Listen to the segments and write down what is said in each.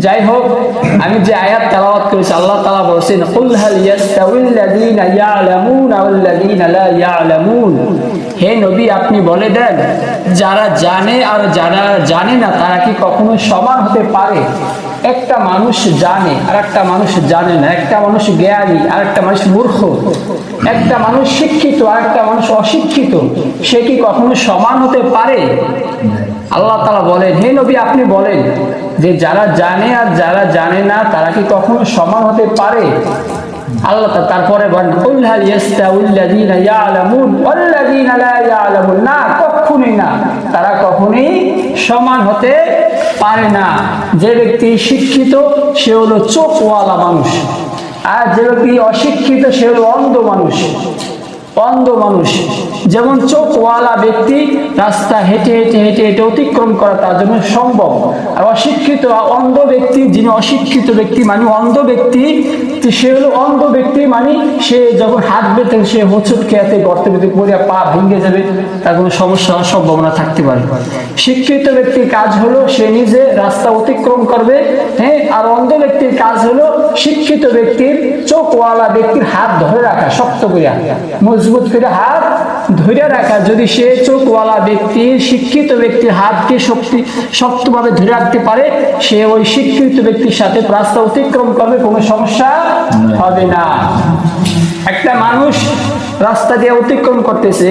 যাই হোক, আমি যে আয়াত তেলাওয়াত করেছি, আল্লাহ তাআলা বলেছেন কুল হাল ইয়াস্তাউল্লাযীনা ইয়ালামুনা ওয়াল্লাযীনা লা ইয়ালামুন। হে নবী, আপনি বলে দেন, যারা জানে আর যারা জানে না তারা কি কখনো সমান হতে পারে? একটা মানুষ জানে আর একটা মানুষ জানে না, একটা মানুষ জ্ঞানী আর একটা মানুষ মূর্খ, একটা মানুষ শিক্ষিত আর একটা মানুষ অশিক্ষিত, সে কি কখনো সমান হতে পারে? আল্লাহ তাআলা বলেন, হে নবী আপনি বলেন যে যারা জানে আর যারা জানে না তারা কি কখনো সমান হতে পারে? আল্লাহ তারপরে বলেন কুল হাল ইয়াস্তাউল্লাযীনা ইয়ালামুন ওয়াল্লাযীনা লা ইয়ালামুন। না, কখনোই না, তারা কখনোই সমান হতে পারে না। যে ব্যক্তি শিক্ষিত সে হলো চোখওয়ালা মানুষ, আর যে ব্যক্তি অশিক্ষিত সে হলো অন্ধ মানুষ। অন্ধ মানুষ যেমন চোখওয়ালা ব্যক্তি রাস্তা হেঁটে হেঁটে হেঁটে হেঁটে অতিক্রম করা তার জন্য সম্ভব, আর অশিক্ষিত অন্ধ ব্যক্তি, যিনি অশিক্ষিত ব্যক্তি মানে অন্ধ ব্যক্তি, সে হলো অন্ধ ব্যক্তি মানে সে যখন হাঁটবে তখন সে হোঁচট খেয়াতে গর্তের ভিতরে পড়ে পা ভেঙে যাবে, তার কোনো সমস্যা হওয়ার সম্ভাবনা থাকতে পারে। শিক্ষিত ব্যক্তির কাজ হলো সে নিজে রাস্তা অতিক্রম করবে, হ্যাঁ, আর অন্ধ ব্যক্তির কাজ হলো শিক্ষিত ব্যক্তির চোখওয়ালা ব্যক্তির হাত ধরে রাখা, শক্ত করে মজবুত করে হাত ধরে রাখা। যদি সে চোখওয়ালা ব্যক্তির শিক্ষিত ব্যক্তির হাতকে শক্তভাবে ধরে রাখতে পারে, সে ওই শিক্ষিত ব্যক্তির সাথে রাস্তা অতিক্রম করবে, কোনো সমস্যা হবে না। একটা মানুষ রাস্তা দিয়ে অতিক্রম করতেছে,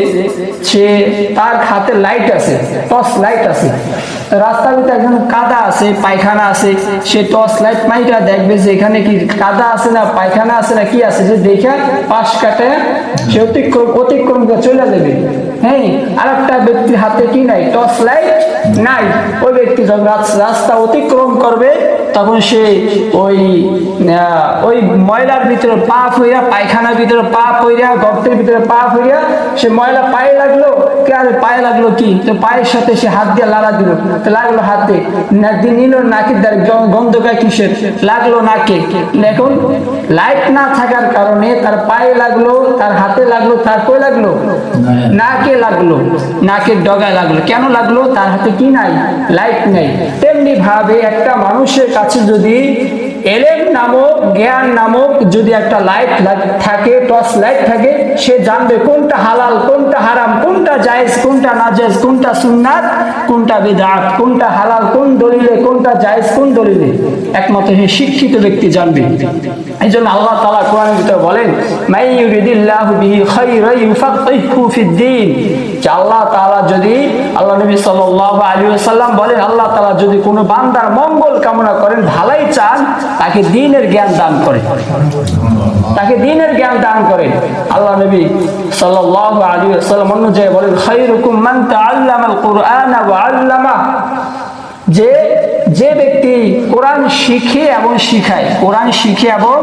সে তার হাতে লাইট আছে, টর্চ লাইট আছে, রাস্তার ভিতরে একজন কাদা আছে, পায়খানা আছে, সে টর্চ লাইট মাইটা দেখবে যে এখানে কি কাদা আছে না পায়খানা আছে না কি আছে, যে দেখে পাশ কাটে সে অতিক্রম করে চলে যাবে। হ্যাঁ, আর একটা ব্যক্তির হাতে কি নাই, টর্চ লাইট নাই, ওই ব্যক্তি যখন রাস্তা অতিক্রম করবে তখন সে ওই ময়লার ভিতরে পা ফইরা, পায়খানার ভিতরে পা ফইরা, গর্তের ভিতরে পা ফইরা, সে ময়লা পায়ে লাগলো, পায়ে লাগলো কি, তো পায়ের সাথে সে হাত দিয়ে লাড়া দিল, তো লাগলো হাতে, নিল নাকের দ্বারা গন্ধকায় কিসের লাগলো নাকে। এখন লাইট না থাকার কারণে তার পায়ে লাগলো, তার হাতে লাগলো, তার কই লাগলো, নাকে লাগলো, নাকের ডগায় লাগলো। কেন লাগলো? তার হাতে কি নাই, লাইট নাই। তেমনি ভাবে একটা মানুষের কাছে যদি এলেম নামক, জ্ঞান নামক যদি একটা লাইট থাকে, টর্চ লাইট থাকে, সে জানবে কোনটা হালাল, কোনটা হারাম, কোনটা জায়েজ, কোনটা নাজায়েজ, কোনটা সুন্নাত, কোনটা বিদআত, কোনটা হালাল কোন দলিলে, কোনটা জায়েজ কোন দলিলে, একমাত্র হে শিক্ষিত ব্যক্তি জানবে। এই জন্য আল্লাহ তাআলা কোরআনের ভিতরে বলেন মাই ইউরিদিল্লাহু বিহি খায়রান ইউফাক্কিহু ফিদ্দীন, যে আল্লাহ তাআলা যদি, আল্লাহ নবী সাল্লাল্লাহু আলাইহি ওয়াসাল্লাম বলেন, আল্লাহ তাআলা যদি কোনো বান্দার মঙ্গল কামনা করেন, ভালাই চান, তাকে দ্বীনের জ্ঞান দান করেন, তাকে দ্বীনের জ্ঞান দান করেন। আল্লাহ নবী সাল্লাল্লাহু আলাইহি ওয়াসাল্লাম অন্য জায়গায় বলেন খায়রুকুম মান তাআল্লামাল কুরআনা ওয়া আল্লামা, যে ব্যক্তি কোরআন শিখে এবং শিখায়, কোরআন শিখে এবং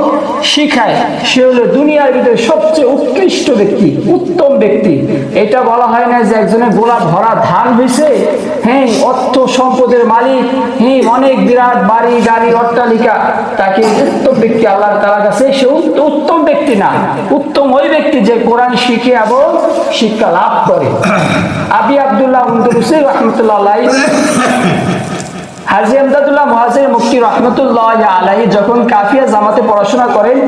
শিখায়, সে হলো দুনিয়ার ভিতরে সবচেয়ে উৎকৃষ্ট ব্যক্তি, উত্তম ব্যক্তি। এটা বলা হয় না যে একজনের গোলা ভরা ধান হয়েছে, হ্যাঁ, অর্থ সম্পদের মালিক, হ্যাঁ, অনেক বিরাট বাড়ি গাড়ি অট্টালিকা, তাকে উত্তম ব্যক্তি আল্লাহ তাআলার কাছে সে উত্তম ব্যক্তি না। উত্তম ওই ব্যক্তি যে কোরআন শিখে এবং শিক্ষা লাভ করে। আবি আব্দুল্লাহ উনদুরুসি রাহমাতুল্লাহ আলাইহি, হাজী আমদাদুল্লাহ মুহাজির মুফতি রাহমাতুল্লাহ আলাইহি যখন কাফিয়া জামাতে পড়াশোনা করেন,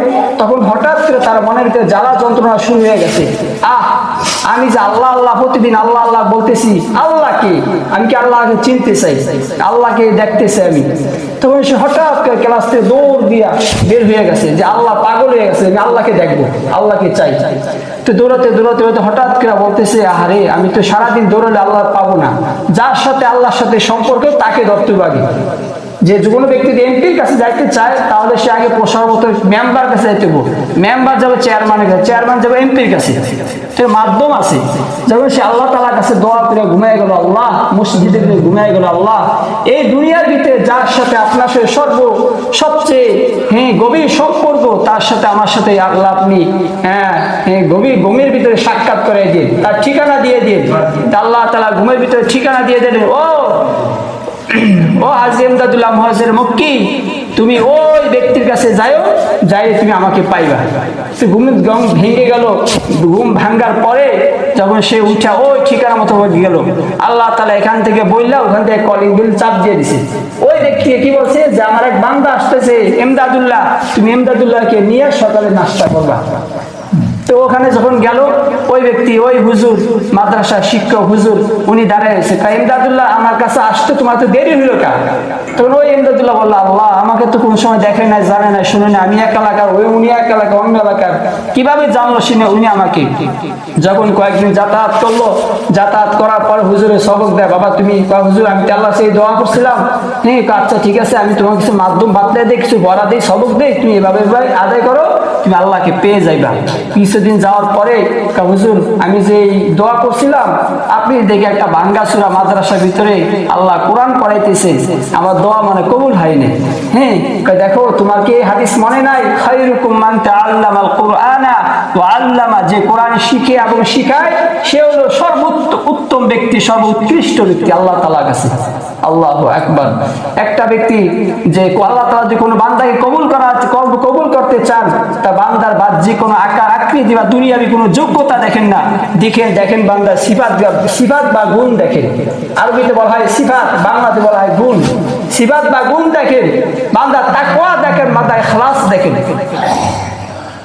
তখন হঠাৎ করে তার মনের ভিতরে জ্বালা যন্ত্রণা শুরু হয়ে গেছে। আমি যে আল্লাহ আল্লাহ প্রতিদিন আল্লাহ আল্লাহ বলতেছি, আল্লাহকে আমি কি আল্লাহকে চিনতে চাই, আল্লাহকে দেখতে চাই আমি। তখন সে হঠাৎ করে ক্লাস থেকে দৌড় দিয়া বের হয়ে গেছে যে আল্লাহ পাগল হয়ে গেছে, আমি আল্লাহকে দেখবো, আল্লাহকে চাই। তো দৌড়াতে দৌড়াতে হয়তো হঠাৎ করে বলতেছে, আহারে আমি তো সারাদিন দৌড়ালে আল্লাহ পাবো না, যার সাথে আল্লাহর সাথে সম্পর্ক তাকে ধরতে পারি। যে কোনো ব্যক্তি এমপির কাছে যাইতে চায় তাহলে সে আগে পোষার মতো মেম্বার কাছে যাইতে হবে, মেম্বার যাবে চেয়ারম্যানের কাছে, চেয়ারম্যান যাবে এমপির কাছে, এর মাধ্যম আছে। যখন সে আল্লাহ তাআলার কাছে দোয়া করে ঘুমিয়ে গেল, আল্লাহ মসজিদে ঘুমিয়ে গেল, আল্লাহ এই দুনিয়ার ভিতরে যার সাথে আপনার সাথে সবচেয়ে গভীর সম্পর্ক, তার সাথে আমার সাথে আল্লাহ আপনি ঘুমের ভিতরে সাক্ষাৎ করে দিন, তার ঠিকানা দিয়ে দিন। আল্লাহ তাআলা ঘুমের ভিতরে ঠিকানা দিয়ে দিলেন, ও হাজী আমদাদুল্লাহ মুহাজির মক্কি, তুমি ওই ব্যক্তির কাছে যাও, যাই তুমি আমাকে পাইবা। ঘুমের ঘুম ভেঙে গেল। ঘুম ভাঙ্গার পরে যখন সে উঠা ওই ঠিকানা মতো গেল, আল্লাহ তাআলা এখান থেকে বললা ওখান থেকে কলিং বেল চাপ দিয়ে দিছে। ওই ব্যক্তি কি বলছে যে আমার এক বান্দা আসতেছে এমদাদুল্লাহ, তুমি এমদাদুল্লাহকে নিয়ে সকালে নাস্তা করবা। তো ওখানে যখন গেল ওই ব্যক্তি, ওই হুজুর, মাদ্রাসা শিক্ষক হুজুর, উনি দাঁড়ায় আছে। এমদাদুল্লাহ আমার কাছে আসতে তোমার তো দেরি হলো কা? তখন ওই এমদাদুল্লাহ বললো, আল্লাহ আমাকে তো কোন সময় দেখে নাই, জানে না, শুনে না, আমি এক এলাকার, ওই উনি এক এলাকা, অন্য এলাকার, কিভাবে জানলো শুনে উনি আমাকে? যখন কয়েকদিন যাতায়াত করলো, যাতায়াত করার পর হুজুরের সবক দেয়, বাবা তুমি, হুজুর আমি আল্লাহ সেই দোয়া করছিলাম, হ্যাঁ আচ্ছা ঠিক আছে, আমি তোমার কিছু মাধ্যম বাতলে দিই, কিছু বড়া দিই, সবক দিই, তুমি এভাবে আদায় করো, তুমি আল্লাহকে পেয়ে যাইবা। কিছুদিন যাওয়ার পরে হুজুর আমি যে দোয়া করছিলাম, আপনি দেখে একটা ভাঙ্গা সূরা মাদ্রাসার ভিতরে আল্লাহ কোরআন পড়াইতেছে, আমার দোয়া মানে কবুল হয়নি। হ্যাঁ দেখো তোমার কি হাদিস মনে নাই, খায়রুকুম মান তাআল্লামাল কুরআনা ওয়া আল্লামা, যে কোরআন শিখে এবং শিখায় সে হলো সর্বোত্তম ব্যক্তি, সর্বোৎকৃষ্ট ব্যক্তি আল্লাহ তাআলার কাছে। আল্লাহু আকবার। একটা ব্যক্তি যে আল্লাহ তাআলা যে কোনো বান্দাকে কবুল করতে চান, তা বান্দার বাহ্যিক কোনো আকার আকৃতি বা দুনিয়াবি কোনো যোগ্যতা দেখেন না, দেখেন বান্দার সিফাত বা গুণ দেখেন। আরবিতে বলা হয় সিফাত, বাংলাতে বলা হয় গুণ। সিফাত বা গুণ দেখেন, বান্দার তাকওয়া দেখেন, বান্দার ইখলাস দেখেন।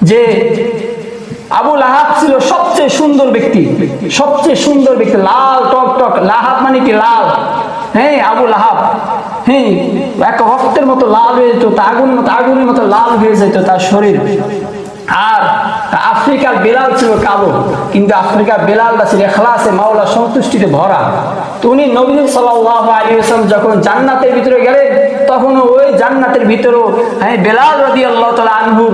যে আবু লাহাব ছিল সবচেয়ে সুন্দর ব্যক্তি, সবচেয়ে সুন্দর ব্যক্তি, লাল টক, লাহাব মানে কি লাল, হ্যাঁ আবু লাহাব, হ্যাঁ এক রক্তের মতো লাল হয়ে যেত, আগুনের মতো লাল হয়ে যেত তার শরীর। আর আফ্রিকার বেলাল ছিল কালো, কিন্তু আফ্রিকার বেলালটা ছিল ইখলাসে, মাওলা সন্তুষ্টিতে ভরা। তো উনি নবী সাল্লাল্লাহু আলাইহি ওয়াসাল্লাম যখন জান্নাতের ভিতরে গেলেন, তখন ওই জান্নাতের ভিতরেও হ্যাঁ বেলাল রাদিয়াল্লাহু তাআলা আনহুর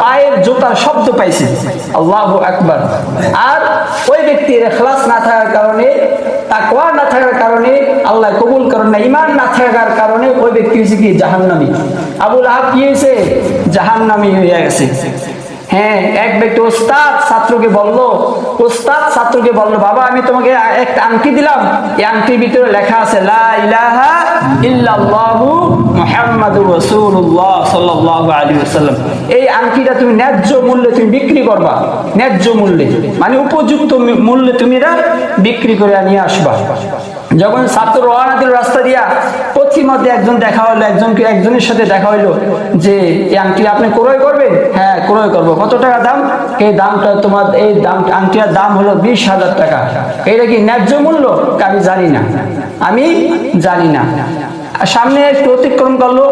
পায়ের জুতার শব্দ পাইছে। আল্লাহু আকবার। আর ওই ব্যক্তির ইখলাস না থাকার কারণে, তাকওয়া না থাকার কারণে আল্লাহ কবুল করেন না, ঈমান না থাকার কারণে ওই ব্যক্তি হয়েছে কি জাহান্নামী। আবু লাহাব কি হয়েছে? জাহান্নামী হয়ে গেছে। হ্যাঁ এক ব্যক্তি ওস্তাদ ছাত্রকে বলল, বাবা আমি তোমাকে একটা আংটি দিলাম, এই আংটির ভিতরে লেখা আছে লা ইলাহা ইল্লাল্লাহু মুহাম্মাদুর রাসূলুল্লাহ সাল্লাল্লাহু আলাইহি ওয়াসাল্লাম। এই আংটিটা তুমি ন্যায্য মূল্যে তুমি বিক্রি করবা, ন্যায্য মূল্যে মানে উপযুক্ত মূল্যে তুমি এটা বিক্রি করে নিয়ে আসবা। যখন ছাত্র রওনা দিল রাস্তা দিয়া, পথির মধ্যে একজন দেখা হলো, একজনের সাথে দেখা হইলো যে এই আংটি আপনি ক্রয় করবেন? হ্যাঁ ক্রয় করবো। কত টাকা দাম? এই দামটা তোমার, এই দাম আংটির দাম হলো 20,000 টাকা। এটা কি ন্যায্য মূল্য? আমি জানি না। সামনে একটু অতিক্রম করলো,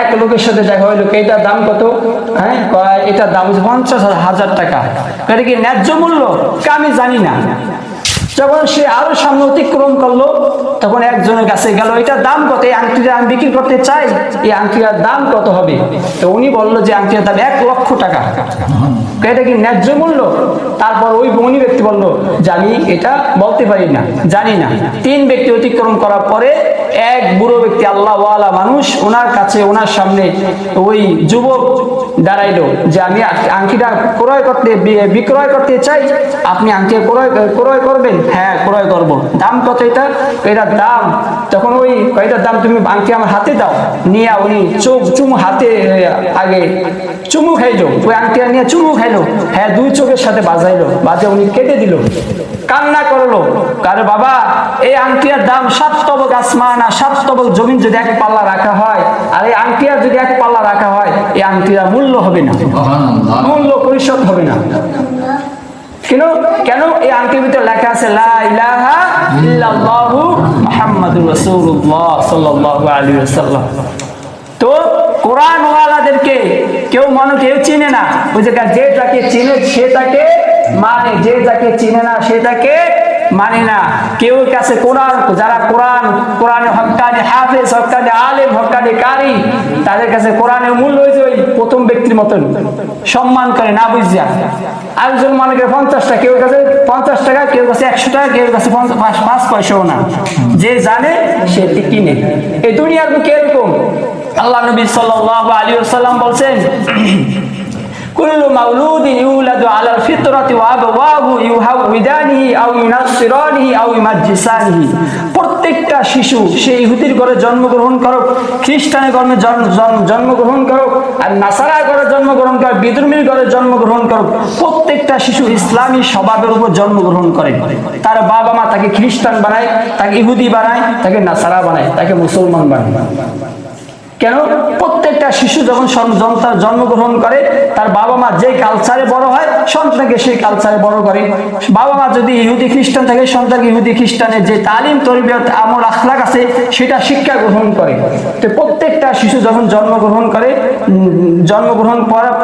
এক লোকের সাথে দেখা হইলো, এটার দাম কত? হ্যাঁ এটার দাম 50,000 টাকা। এটা কি ন্যায্য মূল্য? আমি জানি না। যখন সে আরো সামনে অতিক্রম করলো, তখন একজনের কাছে গেল, এটার দাম কত? এই আংটিটা আমি বিক্রি করতে চাই, এই আংটিটার দাম কত হবে? তো উনি বললো যে আংটিটার দাম 1 লক্ষ টাকা। এটা কি ন্যায্য মূল্য? তারপর ওই বনি ব্যক্তি বললো যে আমি এটা বলতে পারি না, জানি না। 3 ব্যক্তি অতিক্রম করার পরে এক বুড়ো ব্যক্তি, আল্লাহওয়ালা মানুষ, ওনার সামনে ওই যুবক দাঁড়াইলো যে আমি আংটিটা বিক্রয় করতে চাই, আপনি আংটি ক্রয় করবেন? হ্যাঁ ক্রয় করব। দাম কত এটার দাম? তখন ওই এটার দাম তুমি আংটি আমার হাতে দাও। নিয়ে উনি হাতে আগে চুমু খাইলো, ওই আংটিটা নিয়ে চুমু খাইলো, হ্যাঁ 2 চোখের সাথে বাজাইলো, বাজে উনি কেটে দিল, কান্না করলো। কারণ বাবা এই আংটির দাম 7 তবক আসমান আর 7 তবক জমিন যদি এক পাল্লা রাখা হয়, আর এই আংটির যদি এক পাল্লা রাখা হয়, এই আংটির মূল্য হবে না, মূল্য পরিশোধ হবে না। কেন? এই আংটির ভিতরে লেখা আছে লা ইলাহা ইল্লাল্লাহু মুহাম্মাদুর রাসূলুল্লাহ সাল্লাল্লাহু আলাইহি ওয়াসাল্লাম। তো কোরআন ওয়ালাদেরকে কেউ চিনে না, ওই যে যে তাকে চিনে সে তাকে মানে, যে তাকে চিনে না সে তাকে মানে না। কেউ কাছে যারা কোরআনে হক্কানি হাফেজ, হক্কানি আলেম, হক্কানি কারি, তাদের কাছে কোরআনের মূল্য হয়েছে ওই প্রথম ব্যক্তির মতন সম্মান করে না বুঝিয়া। আরেকজন মনে করে 50 টাকা, কেউ কাছে 50 টাকা, কেউ কাছে 100 টাকা, কেউ কাছে 5 পয়সাও না। যে জানে সে কিনে। এই দুনিয়ার বুকে এরকম। আল্লাহ নবী সাল্লাল্লাহু আলাইহি ওয়াসাল্লাম বলছেন কুল্লু মাউলুদিন ইউলাদু আলাল ফিতরাতি ওয়া আবওয়াহু ইউহাউইদানিহি আও ইউনাসসিরানিহি আও ইউমাজ্জিসানিহি। প্রত্যেকটা শিশু সে ইহুদির ঘরে জন্মগ্রহণ করুক, খ্রিস্টানের ঘরে জন্মগ্রহণ করুক, আর নাসারার ঘরে জন্মগ্রহণ করুক, বিধর্মীর ঘরে জন্মগ্রহণ করুক, প্রত্যেকটা শিশু ইসলামী স্বভাবের উপর জন্মগ্রহণ করে। তার বাবা মা তাকে খ্রিস্টান বানায়, তাকে ইহুদি বানায়, তাকে নাসারা বানায়, তাকে মুসলমান বানায়। কেন? প্রত্যেকটা শিশু যখন জন্মগ্রহণ করে তার বাবা মা যে কালচারে বড় হয় সন্তানকে সেই কালচারে বড় করে। বাবা মা যদি ইহুদি খ্রিস্টান থাকে সন্তানকে ইহুদি খ্রিস্টানের যে তালিম তরবিয়ত আমল আখলাক আছে সেটা শিক্ষা গ্রহণ করে। তো প্রত্যেকটা শিশু যখন জন্মগ্রহণ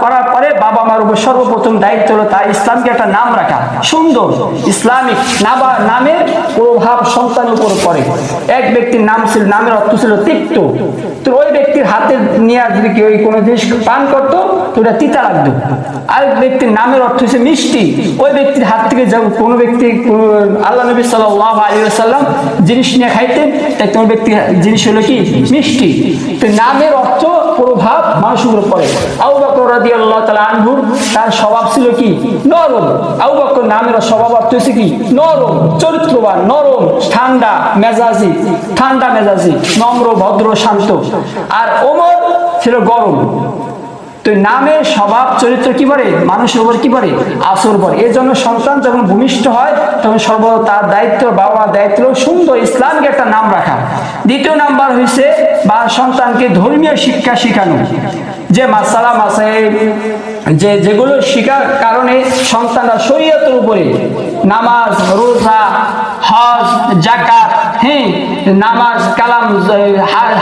করার পরে বাবা মার উপর সর্বপ্রথম দায়িত্ব হলো তার ইসলামকে একটা নাম রাখা, সুন্দর ইসলামিক নামের প্রভাব সন্তানের উপর পড়ে। এক ব্যক্তির নামের অর্থ ছিল তিক্ত, তো ওই ব্যক্তির হাতে নিয়ে যদি কেউ কোনো জিনিস পান করতো তো ওটা তিতা লাগতো। আরেক ব্যক্তির নামের অর্থ হচ্ছে মিষ্টি, ওই ব্যক্তির হাত থেকে কোনো ব্যক্তি আল্লাহ নবী সাল্লাল্লাহু আলাইহি ওয়াসাল্লাম জিনিস নিয়ে খাইতেন, তাই কোনো ব্যক্তির জিনিস হলো কি মিষ্টি। তো নামের অর্থ প্রভাব মানুষের উপর পড়ে। আবু বকর রাদিয়াল্লাহু তাআলা আনহু তার স্বভাব ছিল কি নরম। আবু বকর নামের স্বভাব অর্থ হচ্ছে কি নরম, চরিত্রবান, নরম, ঠান্ডা মেজাজি, নম্র, ভদ্র, শান্ত। আর ওমর ছিল গরম। তো নামের স্বভাব চরিত্র কি করে মানুষের উপর কি করে আসর পড়ে। এই জন্য সন্তান যখন ভূমিষ্ঠ হয় তখন তার দায়িত্ব, বাবার দায়িত্ব সুন্দর ইসলামকে একটা নাম রাখা। দ্বিতীয় নাম্বার হয়েছে বা সন্তানকে ধর্মীয় শিক্ষা শেখানো, যে মাসালা মাসাইল যেগুলো শিখার কারণে সন্তানরা শরীয়তের উপরে নামাজ, রোজা, হজ, যাকাত, নামাজ, কালাম,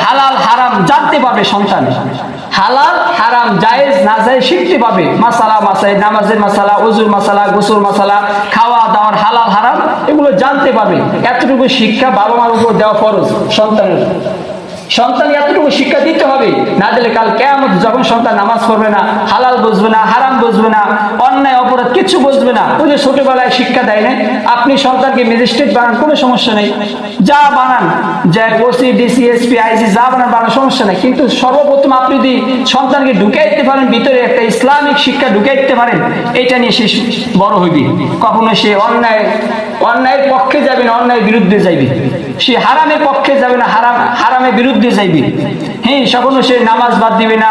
হালাল হারাম জানতে পারবে। সন্তান হালাল হারাম জায়েজ না জায়েজ শিখতে পাবে। মাসালা মাসাইল, নামাজের মাসালা, ওযুর মাসালা, গোসল মাসালা, খাওয়া দাওয়ার হালাল হারাম এগুলো জানতে পাবে। এতটুকু শিক্ষা বাবা মার উপর দেওয়া ফরজ সন্তানের। সন্তান এতটুকু শিক্ষা দিতে হবে, না দিলে কাল কিয়ামত যখন সন্তান নামাজ পড়বে না, হালাল বুঝবে না, হারাম বুঝবে না, অন্যায় অপরাধ কিছু বুঝবে না, ওই যে ছোটবেলায় শিক্ষা দেয় না। আপনি সন্তানকে ম্যাজিস্ট্রেট বানান, কোনো সমস্যা নেই, যা বানান, যে ওসি, ডিসি, এসপি, আইজি যা বানান সমস্যা নেই। কিন্তু সর্বপ্রথম আপনি যদি সন্তানকে ঢুকাইতে পারেন ভিতরে একটা ইসলামিক শিক্ষা ঢুকাইতে পারেন, এটা নিয়ে সে বড় হইবে। কখনো সে অন্যায়ের পক্ষে যাবে না, অন্যায়ের বিরুদ্ধে যাইবে। সে হারামের পক্ষে যাবে না, হারামের বিরুদ্ধে যাইবে। কখনো সে নামাজ বাদ দিবে না,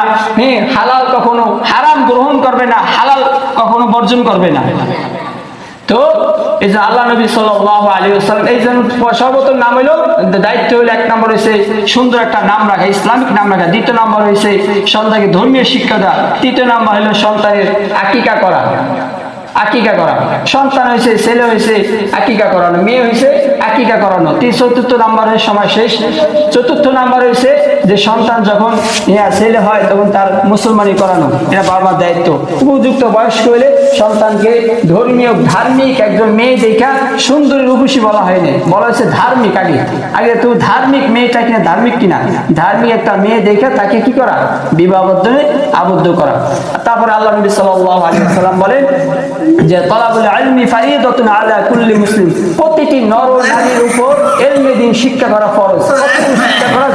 হালাল কখনো হারাম গ্রহণ করবে না, হালাল কখনো বর্জন করবে না। তো এই যে আল্লাহ নবী সাল্লাল্লাহু আলাইহি ওয়াসাল্লাম এই জন্য সর্বপ্রথম নাম হলো দায়িত্ব হলো, এক নম্বর হয়েছে সুন্দর একটা নাম রাখা, ইসলামিক নাম রাখা। দ্বিতীয় নম্বর হয়েছে সন্তানকে ধর্মীয় শিক্ষা দেওয়া। তৃতীয় নম্বর হলো সন্তানের আকিকা করা। সন্তান হয়েছে, ছেলে হয়েছে, আকিকা করানো, মেয়ে হয়েছে, আকিকা করানো। চতুর্থ নাম্বারের সময় শেষ। চতুর্থ নাম্বার হয়েছে যে সন্তান যখন ছেলে হয় তখন তার মুসলমানি করানো, এটা বাবার দায়িত্ব। উপযুক্ত বয়স্ক হলে সন্তানকে ধার্মিক একজন মেয়ে দেখা সুন্দরী রূপসী বলা হয়নি, বলা হয়েছে ধার্মিক। আগে তুমি ধার্মিক মেয়েটা কিনা, ধার্মিক কিনা, ধার্মিক একটা মেয়ে দেখা তাকে কি করা, বিবাহ বন্ধনে আবদ্ধ করা। তারপরে আল্লাহ নবী সাল্লাল্লাহু আলাইহি ওয়াসাল্লাম বলেন যে তালাবুল ইলমি ফারিদাতুন আলা কুল্লি মুসলিম, প্রতিটি নর ও নারীর উপর ইলমে দ্বীন শিক্ষা করা ফরজ।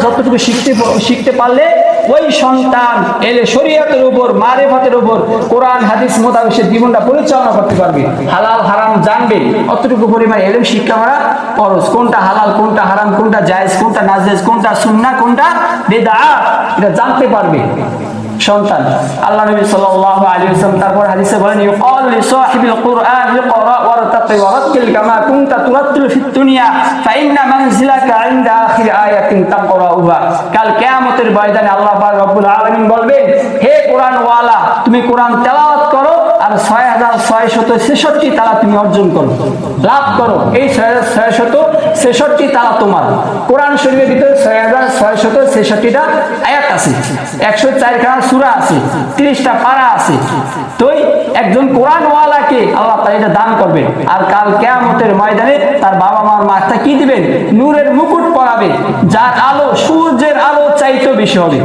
যতটুকু শিখতে পারলে ওই সন্তান শরীয়তের উপর, মারিফাতের উপর, কোরআন হাদিস মোতাবেক সে জীবনটা পরিচালনা করতে পারবে, হালাল হারাম জানবে। অতটুকু পরিমাণে ইলম শিক্ষা করা ফরজ। কোনটা হালাল, কোনটা হারাম, কোনটা জায়েজ, কোনটা নাজায়েজ, কোনটা সুন্নাহ, কোনটা বিদআত, এটা জানতে পারবে সন্তান। আল্লাহ নবী সাল্লাল্লাহু আলাইহি ওয়াসাল্লাম তারপর হাদিসে বলেন ইউকাল লিসাহিবিল কুরআন ইকরা ওয়ারতাকি ওয়ারাতিল কামা কুনতা তুরাতিল ফিদ দুনিয়া ফাইন্না মানজিলাকা ইনদা আখির আয়াতিন তাকরাউহা। কাল কিয়ামতের ময়দানে আল্লাহ পাক রব্বুল আলামিন বলবেন, হে কোরআন ওয়ালা, তুমি কোরআন তেলাওয়াত করো আর 6666 তালা তুমি অর্জন করো, লাভ করো। এই 6666 তালা তোমার। কোরআন শরীফের ভিতরে 6666টা আয়াত আছে, 104 খানা সূরা আছে, 30টা পারা আছে। তো একজন কোরআন ওয়ালাকে আল্লাহ তাআলা এটা দান করবেন। আর কাল কিয়ামতের ময়দানে তার বাবা মার মাথা কি দিবেন, নূরের মুকুট পরাবে, যার আলো সূর্যের আলো চাইতেও বেশি হবে।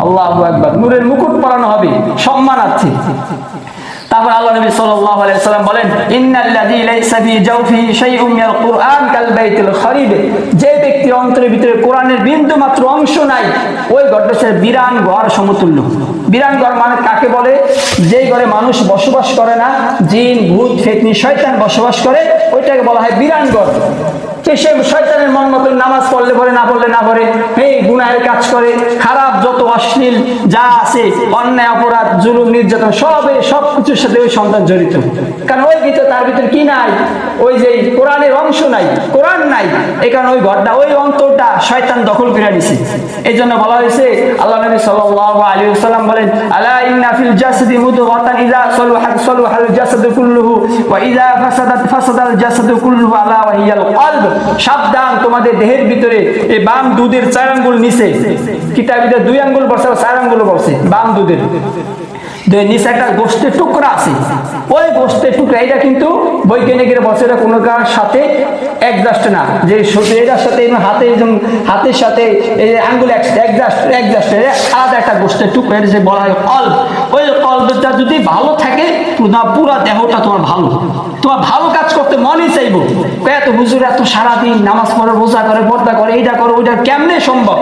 আল্লাহু আকবার। নূরের মুকুট পরানো হবে সম্মানার্থে। তারপর আল্লাহ নবী সাল্লাল্লাহু আলাইহি ওয়াসাল্লাম বলেন, ইন্নাল্লাযী লাইসা ফি জাওফিহি শাইউম মিনাল কুরআন কাল বাইতিল খারিব, যে ব্যক্তির অন্তরের ভিতরে কোরআনের বিন্দু মাত্র অংশ নাই, ওই ঘরটা হচ্ছে বিরান ঘর সমতুল্য। বিরান ঘর মানে কাকে বলে? যেই ঘরে মানুষ বসবাস করে না, জিন ভূত ফেতনি শয়তান বসবাস করে, ওইটাকে বলা হয় বিরান ঘর। সে শয়তানের মন মতো নামাজ পড়লে পড়ে, না পড়লে না পড়ে, এই গুনাহের কাজ করে, খারাপ যত অশ্লীল যা আছে, অন্যায় অপরাধ জুলুম নির্যাতন সব কিছুর সাথে ওই সন্তান জড়িত। কারণ ওই ভিতরে তার ভিতরে কি নাই? ওই যে কোরআনের অংশ নাই, কোরআন নাই, এই কারণে ওই ঘরটা ওই অন্তরটা শয়তান দখল করে নিছে। এই জন্য বলা হয়েছে, আল্লাহ নবী সাল্লাল্লাহু আলাইহি ওয়াসাল্লাম বলেন, আলা ইন্না ফিল জাসাদি মুদগাতান ইযা সালাহাত সালাহাল জাসাদু কুল্লুহু ওয়া ইযা ফাসাদাত ফাসাদাল জাসাদু কুল্লুহু আলা ওয়া হিয়াল কলব। সাবধান, তোমাদের দেহের ভিতরে এই বাম দুধের 4 আঙ্গুল নিচে, কিতাবিতে 2 আঙ্গুল বসে, 4 আঙ্গুল বসে বাম দুধের নিচে একটা গোষ্ঠের টুকরা আছে। ওই গোষ্ঠের টুকরা এটা কিন্তু বৈজ্ঞানিকের বছর কোনো কার সাথে অ্যাডজাস্ট না, যে এটার সাথে হাতের সাথে এই আঙ্গুল অ্যাডজাস্ট আলাদা একটা গোষ্ঠের টুকরা, এটা যে বলা হয় কলব। ওই কলবটা যদি ভালো থাকে, পুরো দেহটা তোমার ভালো, তোমার ভালো কাজ করতে মনই চাইবো। এত হুজুর এত সারাদিন নামাজ পড়ে, রোজা করে, পর্দা করে, এইটা করে, ওইটা কেমনে সম্ভব?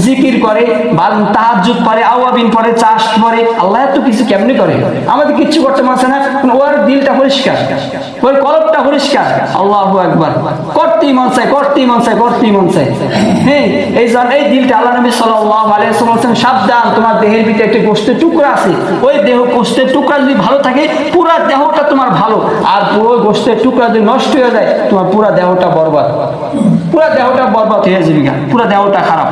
জিকির করে, তাহাজ্জুদ পড়ে, আওয়াবিন পড়ে, চাষ করে, আল্লাহ এত কিছু কেমনে করে? আমাদের কিচ্ছু করতে মানছে না। ওর দিলটা পরিষ্কার, ওর কলবটা পরিষ্কার। আল্লাহু আকবার, করতেই মন চায়। হ্যাঁ, এই জন্য এই দিলটা আল্লাহ নবী সাল্লাল্লাহু আলাইহি ওয়াসাল্লাম বলেন, সাবধান, তোমার দেহের ভিতরে একটা গোশতের টুকরা আছে। ওই দেহ গোশতের টুকরা যদি ভালো থাকে, পুরো দেহটা তোমার ভালো। আর পুরো গোশতের টুকরা যদি নষ্ট হয়ে যায়, তোমার পুরো দেহটা বরবাদ, পুরো দেহটা বরবাদ হয়ে যাবে, পুরো দেহটা খারাপ।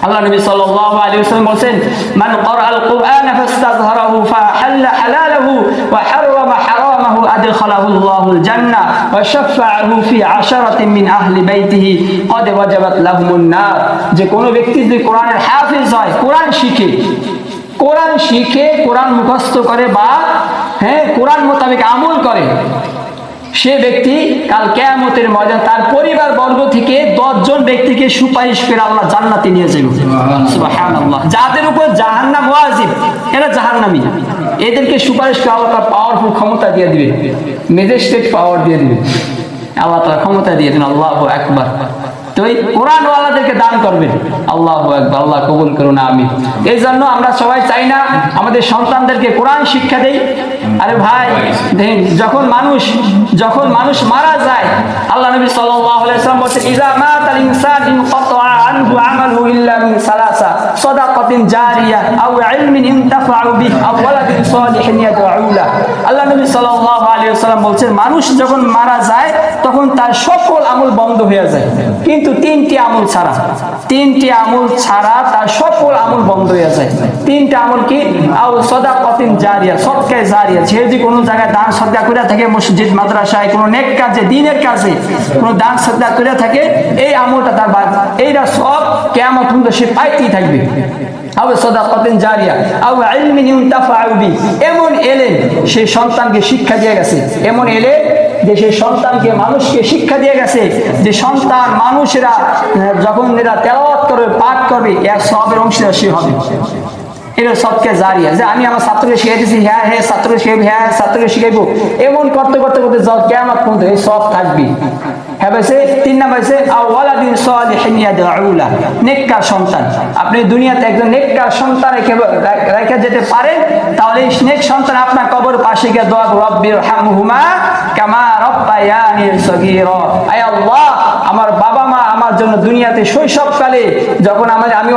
আল্লাহ নবী সাল্লাল্লাহু আলাইহি ওয়াসাল্লাম বলেন, মান ক্বারাআল কুরআন ফাস্তাযহারাহু ফাহাল্লা হালালাহু ওয়া হারামা হারামাহু আদখালাহু আল্লাহুল জান্নাহ ওয়া শাফাআহু ফি আশারাতিন মিন আহলি বাইতিহি ক্বাদ ওয়াজাবাত লাহুমুন নার। যে কোনো ব্যক্তি যদি কোরআনের হাফেজ হয়, কোরআন শিখে কোরআন মুখস্থ করে, বা কোরআন মোতাবেক আমল করে, সে ব্যক্তি কাল কিয়ামতের ময়দানে তার পরিবার বর্গ থেকে 10 জন ব্যক্তিকে সুপারিশ করে আল্লাহ জান্নাতে নিয়ে যাবে। সুবহানাল্লাহ। যাদের উপর জাহান্নাম ওয়াজিব, এরা জাহান্নামী, এদেরকে সুপারিশ করে আল্লাহ তার পাওয়ারফুল ক্ষমতা দিয়ে দিবে, ম্যাজিস্ট্রেট পাওয়ার দিয়ে দিবে, আল্লাহ তার ক্ষমতা দিয়ে দিন। আল্লাহু আকবার। তো এই কোরআন ওয়ালাদেরকে দান করবেন। আল্লাহু আকবার, আল্লাহ কবুল করুন, আমিন। এই জন্য আমরা সবাই চাই না আমাদের সন্তানদেরকে কোরআন শিক্ষা দেই। আরে ভাই, দেখেন, যখন মানুষ মারা যায়, আল্লাহ নবী সাল্লাল্লাহু আলাইহি ওয়াসাল্লাম বলেন, ইযা মাতাল ইনসান ইনকাতা আনহু আমালুহু ইল্লা মিন সালাসা সাদাকাতিন জারিয়া আও ইলমিন ইনতাফাউ বিহি আও ওয়ালাদিন সালিহিন ইয়াদউ লা। আল্লাহ নবী সাল্লাল্লাহু আলাইহি ওয়াসাল্লাম বলেন, মানুষ যখন মারা যায়, তখন তার সকল আমল বন্ধ হয়ে যায়, কিন্তু 3টি আমল ছাড়া তার সকল আমল বন্ধ হয়ে যায়। 3টা আমল কি? আও সাদাকাতিন জারিয়া, সদকায়ে জারিয়া, সে যদি কোনো জায়গায় দান সদকা করে থাকে, মসজিদ মাদ্রাসায় কোনো নেক কাজে, দ্বীনের কাজে কোনো দান সদকা করে থাকে, এই আমলটা তার এইটা সব কিয়ামত পর্যন্ত সে পাইতেই থাকবে। আও সাদাকাতিন জারিয়া আও ইলমিন ইনতাফাউ বিহি, এমন এলেম সেই সন্তানকে শিক্ষা দিয়ে গেছে, এমন এলেম যে সেই সন্তানকে মানুষকে শিক্ষা দিয়ে গেছে, যে সন্তান মানুষেরা যখন এরা তেলাওয়াত করবে, পাঠ করবে, এর সবের অংশীদার সে হবে। এটা সদকায়ে জারিয়া, যে আমি আমার ছাত্রকে শিখাইতেছি, ছাত্রকে শিখাইবো, এমন করতে কিয়ামত পর্যন্ত এই সব থাকবে। হ্যাঁ ভাইছে। 3 নাম্বার হইছে আও ওয়ালাদিন সালিহিন ইয়াদউ লা, নেককার সন্তান। আপনি দুনিয়াতে একজন নেককার সন্তান রেখে যেতে পারেন, তাহলে এই নেক সন্তান আপনার কবর পাশে গিয়ে দোয়া করবে, রব্বিরহামহুমা কামা রাব্বায়ানি সগীরা। আয় আল্লাহ, আমার বাবা মা আমার জন্য দুনিয়াতে শৈশবকালে যখন আমি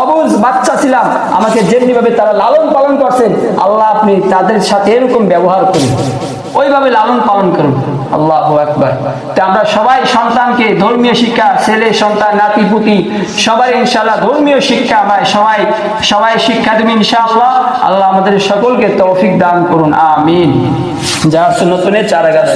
অবুঝ বাচ্চা ছিলাম, আমাকে যেমনি ভাবে তারা লালন পালন করছেন, আল্লাহ আপনি তাদের সাথে এরকম ব্যবহার করুন, ওইভাবে লালন পালন করুন। আল্লাহু আকবার। তো আমরা সবাই সন্তানকে ধর্মীয় শিক্ষা, ছেলে সন্তান, নাতি পুতি সবার ইনশাআল্লাহ ধর্মীয় শিক্ষা আমরা সবাই শিক্ষা দেব ইনশাআল্লাহ। আল্লাহ আমাদের সকলকে তৌফিক দান করুন, আমিন। যারা সুন্নতে চারা গাছ